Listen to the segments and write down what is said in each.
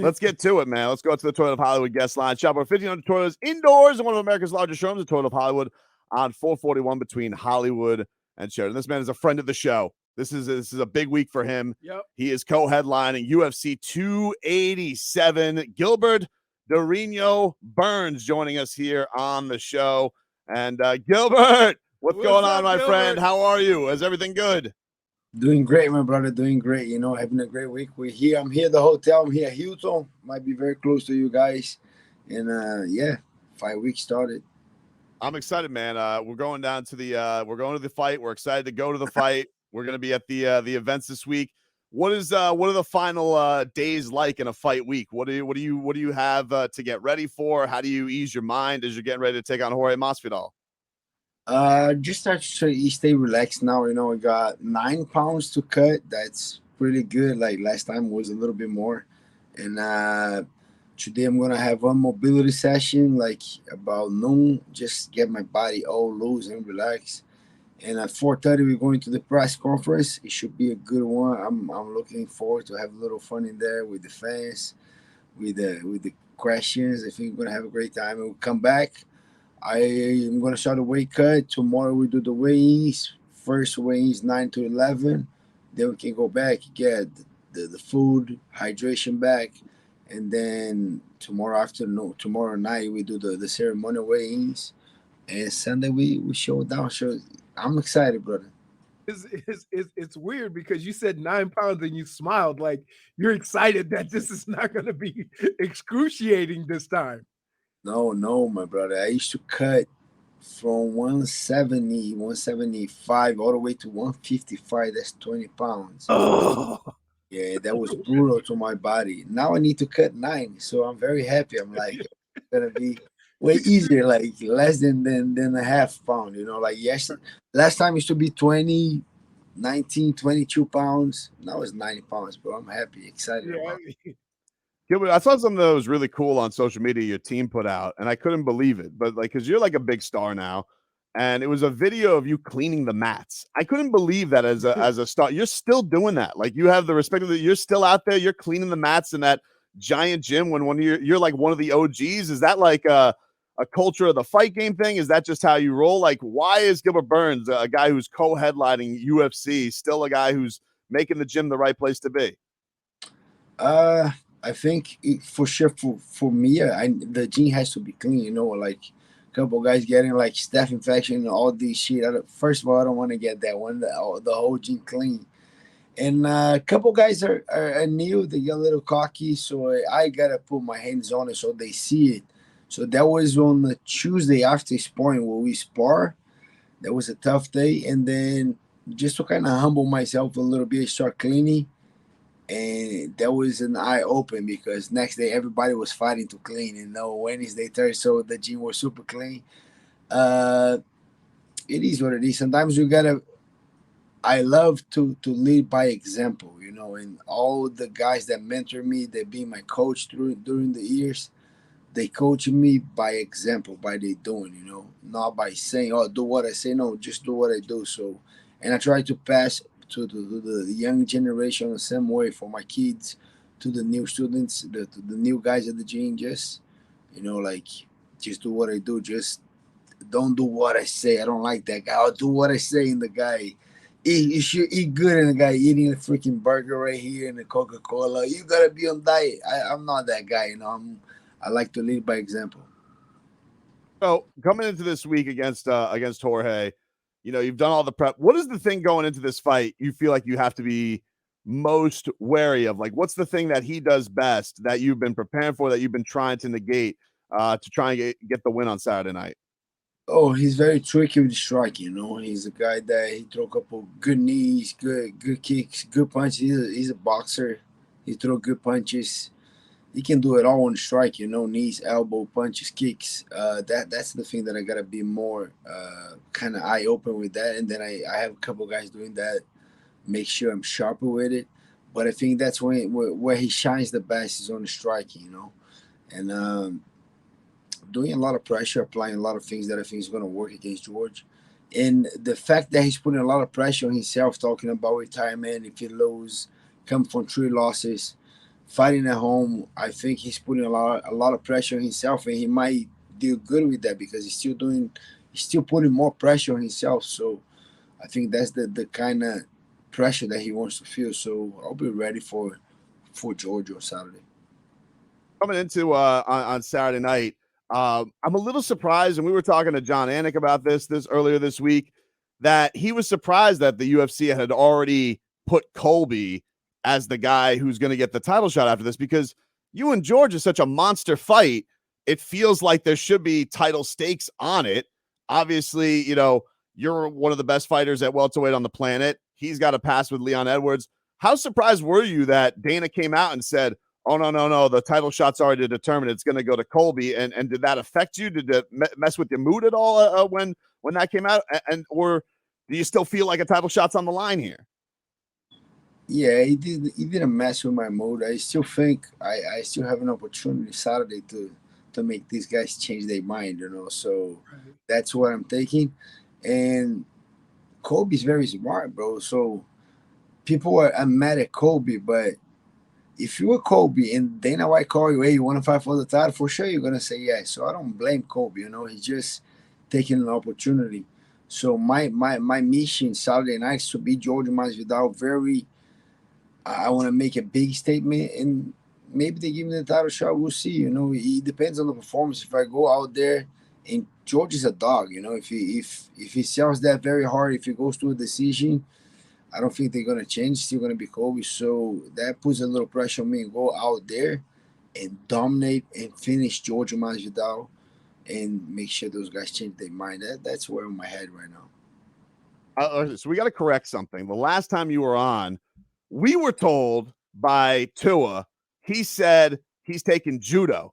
Let's get to it, man. Let's go to the Toilet of Hollywood guest line. Shop over 1,500 toilets indoors in one of America's largest showrooms, the Toilet of Hollywood, on 441 between Hollywood and Sheridan. This man is a friend of the show. This is a big week for him. Yep. He is co-headlining UFC 287. Gilbert Dorino Burns joining us here on the show. And Gilbert, what's going on, my friend? How are you? Is everything good? Doing great, my brother. Doing great. Having a great week. I'm here at the hotel. I'm here at Hilton. Might be very close to you guys. And 5 weeks started. I'm excited, man. We're going down to the fight. We're excited to go to the fight. We're going to be at the events this week. What are the final days like in a fight week? What do you have to get ready for? How do you ease your mind as you're getting ready to take on Jorge Masvidal? Just start to stay relaxed now. We got 9 pounds to cut. That's pretty good. Like last time was a little bit more. And today I'm gonna have one mobility session, like about noon. Just get my body all loose and relax. And at 4:30 we're going to the press conference. It should be a good one. I'm looking forward to have a little fun in there with the fans, with the questions. I think we're gonna have a great time. And we'll come back. I am going to start the weight cut. Tomorrow we do the weigh-ins. First weigh-ins 9 to 11. Then we can go back, get the food, hydration back. And then tomorrow night we do the ceremonial weigh-ins. And Sunday we show down. So I'm excited, brother. It's weird because you said 9 pounds and you smiled like you're excited that this is not going to be excruciating this time. No, my brother. I used to cut from 170, 175 all the way to 155. That's 20 pounds. Oh. Yeah, that was brutal to my body. Now I need to cut 9, so I'm very happy. I'm like, it's gonna be way easier, like less than a half pound. Last time it used to be 20, 19, 22 pounds. Now it's 90 pounds, bro. I'm happy, excited about it. Gilbert, I saw something that was really cool on social media your team put out, and I couldn't believe it. But because you're like a big star now, and it was a video of you cleaning the mats. I couldn't believe that as a star. You're still doing that. Like you have the respect of you're still out there. You're cleaning the mats in that giant gym when you're like one of the OGs. Is that like a culture of the fight game thing? Is that just how you roll? Like, why is Gilbert Burns, a guy who's co-headlining UFC, still a guy who's making the gym the right place to be? I think for sure for me, the gym has to be clean. Like a couple guys getting like staph infection and all this shit. First of all, I don't want to get that one. The whole gym clean. And a couple guys are new. They get a little cocky, so I gotta put my hands on it so they see it. So that was on the Tuesday after sparring where we spar. That was a tough day, and then just to kind of humble myself a little bit, start cleaning. And that was an eye open because next day everybody was fighting to clean. And Wednesday, Thursday, so the gym was super clean. It is what it is. Sometimes you gotta. I love to lead by example, and all the guys that mentor me, they be my coach during the years. They coach me by example, by they doing, not by saying, "Oh, do what I say." No, just do what I do. So, and I try to pass to the young generation the same way for my kids, to the new students, to the new guys at the gym. Just just do what I do. Just don't do what I say. I don't like that guy. I'll do what I say, and the guy you should eat good, and the guy eating a freaking burger right here and the Coca-Cola. You gotta be on diet. I'm not that guy. I like to lead by example. So coming into this week against Jorge, you've done all the prep. What is the thing going into this fight you feel like you have to be most wary of? Like, what's the thing that he does best that you've been preparing for, that you've been trying to negate to try and get the win on Saturday night? Oh, he's very tricky with the striking. He's a guy that he throw a couple good knees, good kicks, good punches. He's a boxer. He throw good punches. He can do it all on the strike, knees, elbow, punches, kicks. That's the thing that I gotta be more kind of eye open with that. And then I have a couple guys doing that, make sure I'm sharper with it. But I think that's where he shines the best is on the striking, and doing a lot of pressure, applying a lot of things that I think is going to work against George. And the fact that he's putting a lot of pressure on himself, talking about retirement, if he lose, come from 3 losses, fighting at home, I think he's putting a lot of pressure on himself, and he might do good with that because he's still putting more pressure on himself. So I think that's the kind of pressure that he wants to feel. So I'll be ready for Georgia on Saturday. Coming into on Saturday night, I'm a little surprised, and we were talking to John Anik about this earlier this week, that he was surprised that the UFC had already put Colby as the guy who's going to get the title shot after this, because you and George is such a monster fight. It feels like there should be title stakes on it. Obviously, you know, you're one of the best fighters at welterweight on the planet. He's got a pass with Leon Edwards. How surprised were you that Dana came out and said, oh, no, the title shot's already determined, it's going to go to Colby? And did that affect you? Did it mess with your mood at all when that came out? Or do you still feel like a title shot's on the line here? Yeah, he didn't mess with my mood. I still think I still have an opportunity Saturday to make these guys change their mind, you know. So that's what I'm taking. And Kobe's very smart, bro. So people are mad at Kobe, but if you were Kobe and Dana White call you, hey, you want to fight for the title? For sure, you're gonna say yes. So I don't blame Kobe. You know, he's just taking an opportunity. So my mission Saturday night is to beat Jorge Masvidal. I want to make a big statement, and maybe they give me the title shot. We'll see. You know, it depends on the performance. If I go out there and George is a dog, you know, if he sells that very hard, if he goes to a decision, I don't think they're gonna change. Still gonna be Kobe. So that puts a little pressure on me and go out there and dominate and finish Jorge Masvidal and make sure those guys change their mind. That's where in my head right now. So we got to correct something. The last time you were on, we were told by Tua, he said he's taking judo.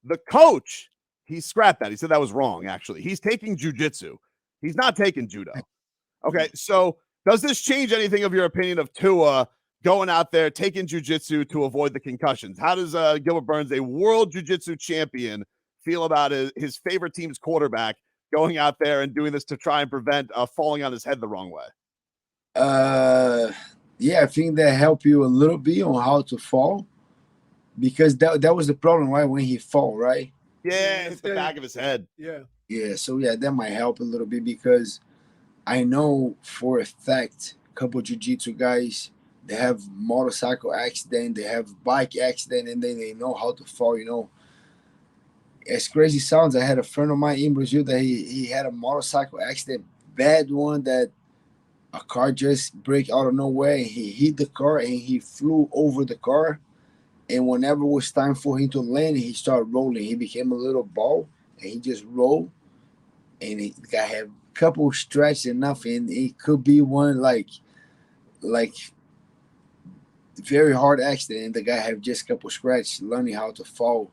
The coach, he scrapped that. He said that was wrong, actually. He's taking jiu-jitsu. He's not taking judo. Okay, so does this change anything of your opinion of Tua going out there, taking jiu-jitsu to avoid the concussions? How does Gilbert Burns, a world jiu-jitsu champion, feel about his favorite team's quarterback going out there and doing this to try and prevent falling on his head the wrong way? Yeah, I think that helped you a little bit on how to fall, because that was the problem, right? When he fall, right? Yeah, it's the back of his head. Yeah. So yeah, that might help a little bit, because I know for a fact a couple of jiu-jitsu guys, they have motorcycle accident, they have bike accident, and then they know how to fall. You know, as crazy sounds, I had a friend of mine in Brazil that he had a motorcycle accident, bad one, that a car just break out of nowhere. He hit the car and he flew over the car. And whenever it was time for him to land, he started rolling. He became a little ball and he just rolled. And the guy had a couple stretches enough, and it could be one like very hard accident. And the guy had just a couple scratches, learning how to fall.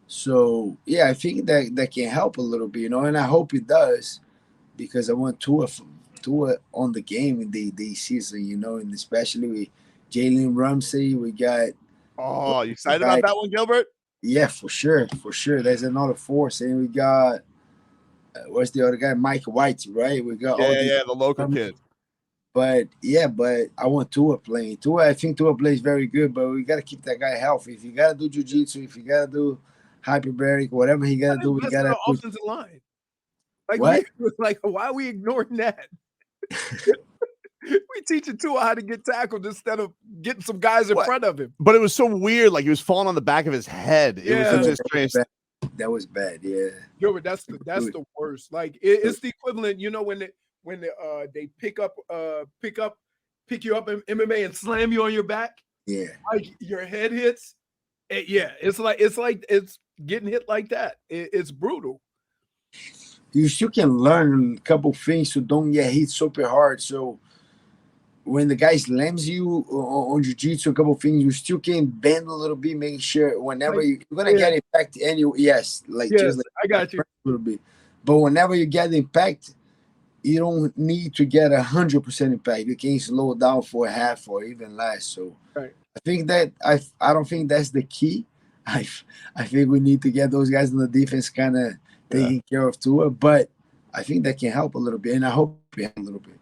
So yeah, I think that can help a little bit, you know, and I hope it does, because I want Tua on the game in the season, you know, and especially with Jalen Ramsey, we got. Oh, you excited about that one, Gilbert? Yeah, for sure. There's another force, and we got what's the other guy? Mike White, right? We got the local kid. But I want Tua playing. I think Tua plays very good, but we got to keep that guy healthy. If you got to do jiu-jitsu, if you got to do hyperbaric, whatever he got to do, we got to offensive line. Like, what? Why are we ignoring that? We teaching Tua how to get tackled instead of getting some guys in front of him. But it was so weird, like he was falling on the back of his head. It was such a strange. That was bad, yeah. Gilbert, that's the worst. Like it's the equivalent, you know, when they pick you up in MMA and slam you on your back. Yeah, like your head hits. It's like it's getting hit like that. It's brutal. You still can learn a couple things so don't get hit super hard. So when the guy slams you on jiu-jitsu, a couple things, you still can bend a little bit, making sure whenever you're gonna get impact anyway. Just I got you a little bit. But whenever you get impact, you don't need to get 100% impact. You can slow down for half or even less. So I think that I don't think that's the key. I think we need to get those guys on the defense kind of taking care of Tua, but I think that can help a little bit, and I hope we help a little bit.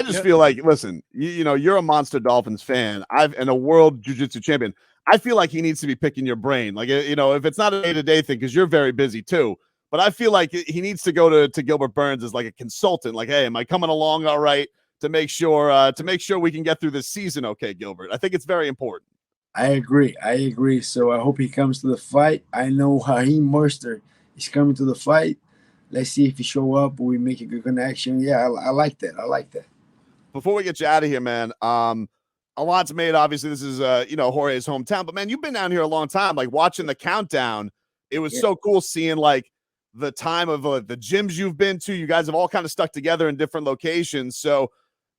I just feel like, listen, you know, you're a Monster Dolphins fan. And a world jiu-jitsu champion. I feel like he needs to be picking your brain. Like, you know, if it's not a day-to-day thing, because you're very busy too. But I feel like he needs to go to Gilbert Burns as like a consultant. Like, hey, am I coming along all right to make sure we can get through this season? Okay, Gilbert. I think it's very important. I agree. I agree. So I hope he comes to the fight. I know Raheem Mercer is coming to the fight. Let's see if he show up. We make a good connection. Yeah, I like that. I like that. Before we get you out of here, man, a lot's made. Obviously, this is you know, Jorge's hometown, but man, you've been down here a long time. Like watching the countdown, it was so cool seeing like the time of the gyms you've been to. You guys have all kind of stuck together in different locations. So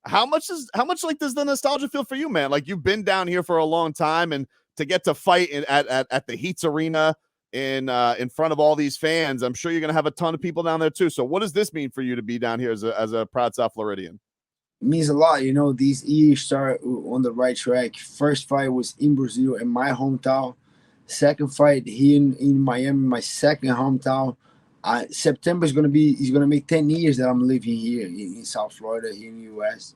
how much like does the nostalgia feel for you, man? Like you've been down here for a long time, and to get to fight at the Heats Arena in front of all these fans, I'm sure you're gonna have a ton of people down there too. So what does this mean for you to be down here as a proud South Floridian? It means a lot. You know, these years start on the right track. First fight was in Brazil, in my hometown. Second fight here in Miami, my second hometown. September is gonna make 10 years that I'm living here in South Florida, here in the US.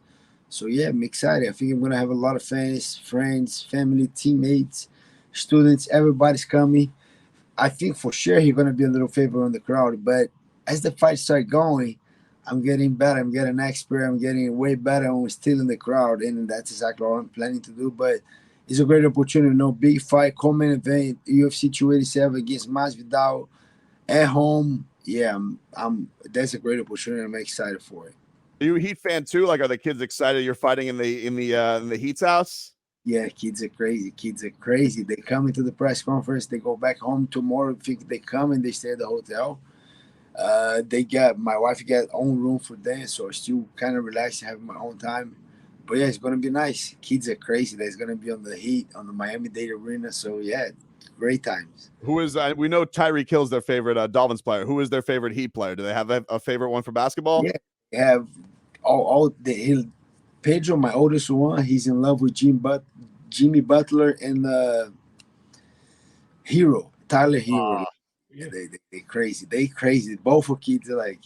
So yeah, I'm excited. I think I'm gonna have a lot of fans, friends, family, teammates, students, everybody's coming. I think for sure he's gonna be a little favorite on the crowd, but as the fights start going, I'm getting better. I'm getting expert. I'm getting way better. And we're still in the crowd, and that's exactly what I'm planning to do. But it's a great opportunity. No big fight, co-main event, UFC 287 against Masvidal at home. Yeah, that's a great opportunity. I'm excited for it. Are you a Heat fan too? Like, are the kids excited you're fighting in the Heat's house? Yeah, kids are crazy. Kids are crazy. They come into the press conference. They go back home tomorrow. Think they come and they stay at the hotel. They got my wife got own room for them, so I still kind of relaxed, having my own time. But yeah, it's gonna be nice. Kids are crazy. That's gonna be on the Heat on the Miami-Dade Arena. So yeah, great times. Who is we know Tyreek Hill's their favorite Dolphins player. Who is their favorite Heat player? Do they have a favorite one for basketball? Yeah, they have all the Pedro, my oldest one. He's in love with Jimmy Butler and Hero, Tyler Hero. Yeah, they crazy. They crazy. Both of kids are like,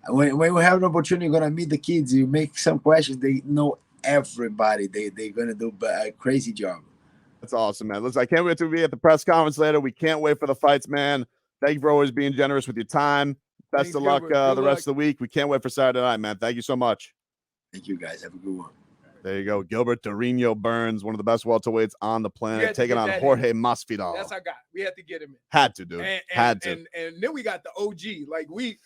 when we have an opportunity, you're gonna meet the kids. You make some questions. They know everybody. They're gonna do a crazy job. That's awesome, man. Listen, I can't wait to be at the press conference later. We can't wait for the fights, man. Thank you for always being generous with your time. Best of luck the rest of the week. We can't wait for Saturday night, man. Thank you so much. Thank you, guys. Have a good one. There you go. Gilbert Dorino Burns, one of the best welterweights on the planet, taking on Jorge Masvidal. That's our guy. We had to get him in. Had to, dude. And had to. And then we got the OG. Like, we